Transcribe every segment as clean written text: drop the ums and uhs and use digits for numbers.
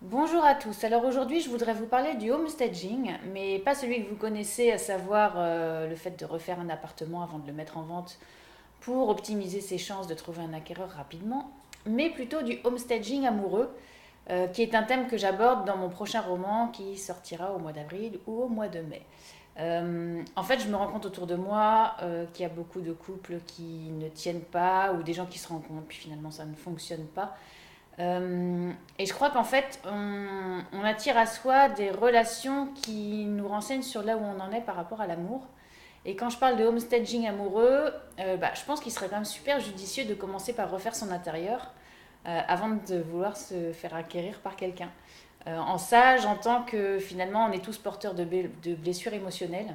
Bonjour à tous. Alors aujourd'hui, je voudrais vous parler du homestaging, mais pas celui que vous connaissez, à savoir le fait de refaire un appartement avant de le mettre en vente pour optimiser ses chances de trouver un acquéreur rapidement, mais plutôt du homestaging amoureux, qui est un thème que j'aborde dans mon prochain roman qui sortira au mois d'avril ou au mois de mai. En fait, je me rends compte autour de moi qu'il y a beaucoup de couples qui ne tiennent pas ou des gens qui se rencontrent, puis finalement ça ne fonctionne pas. Et je crois qu'en fait, on attire à soi des relations qui nous renseignent sur là où on en est par rapport à l'amour. Et quand je parle de homestaging amoureux, je pense qu'il serait quand même super judicieux de commencer par refaire son intérieur avant de vouloir se faire acquérir par quelqu'un. En ça, j'entends que finalement, on est tous porteurs de blessures émotionnelles.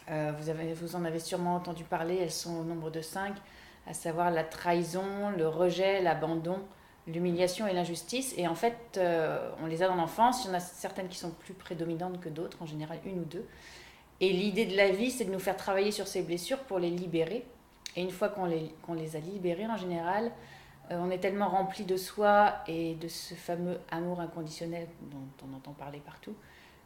Vous en avez sûrement entendu parler, elles sont au nombre de 5, à savoir la trahison, le rejet, l'abandon, l'humiliation et l'injustice. Et en fait, on les a dans l'enfance. Il y en a certaines qui sont plus prédominantes que d'autres, en général une ou deux. Et l'idée de la vie, c'est de nous faire travailler sur ces blessures pour les libérer. Et une fois qu'on les a libérées, en général, on est tellement rempli de soi et de ce fameux amour inconditionnel dont on entend parler partout,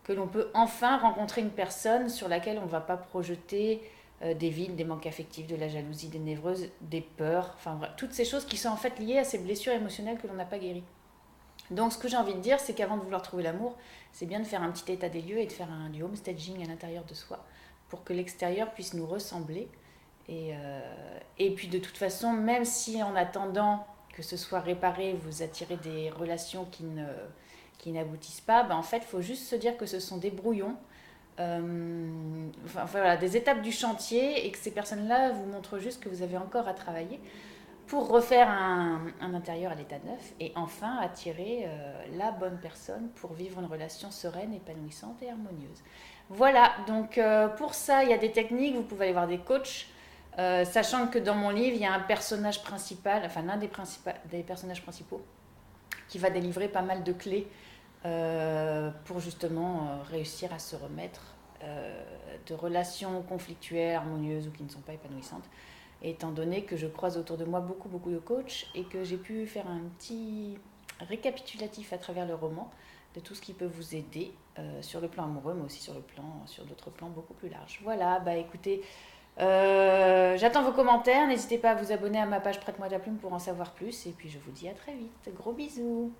que l'on peut enfin rencontrer une personne sur laquelle on ne va pas projeter des vides, des manques affectifs, de la jalousie, des névroses, des peurs, enfin toutes ces choses qui sont en fait liées à ces blessures émotionnelles que l'on n'a pas guéries. Donc ce que j'ai envie de dire, c'est qu'avant de vouloir trouver l'amour, c'est bien de faire un petit état des lieux et de faire du homestaging à l'intérieur de soi pour que l'extérieur puisse nous ressembler. Et puis de toute façon, même si en attendant que ce soit réparé, vous attirez des relations qui n'aboutissent pas, en fait, il faut juste se dire que ce sont des brouillons, voilà, des étapes du chantier et que ces personnes-là vous montrent juste que vous avez encore à travailler pour refaire un intérieur à l'état neuf et enfin attirer la bonne personne pour vivre une relation sereine, épanouissante et harmonieuse. Voilà, donc pour ça, il y a des techniques, vous pouvez aller voir des coachs, sachant que dans mon livre, il y a un personnage principal, enfin l'un des personnages principaux, qui va délivrer pas mal de clés pour justement réussir à se remettre de relations conflictuelles, harmonieuses ou qui ne sont pas épanouissantes. Étant donné que je croise autour de moi beaucoup, beaucoup de coachs et que j'ai pu faire un petit récapitulatif à travers le roman de tout ce qui peut vous aider sur le plan amoureux, mais aussi sur d'autres plans beaucoup plus larges. Voilà, bah écoutez, j'attends vos commentaires. N'hésitez pas à vous abonner à ma page Prête-moi ta plume pour en savoir plus. Et puis je vous dis à très vite. Gros bisous.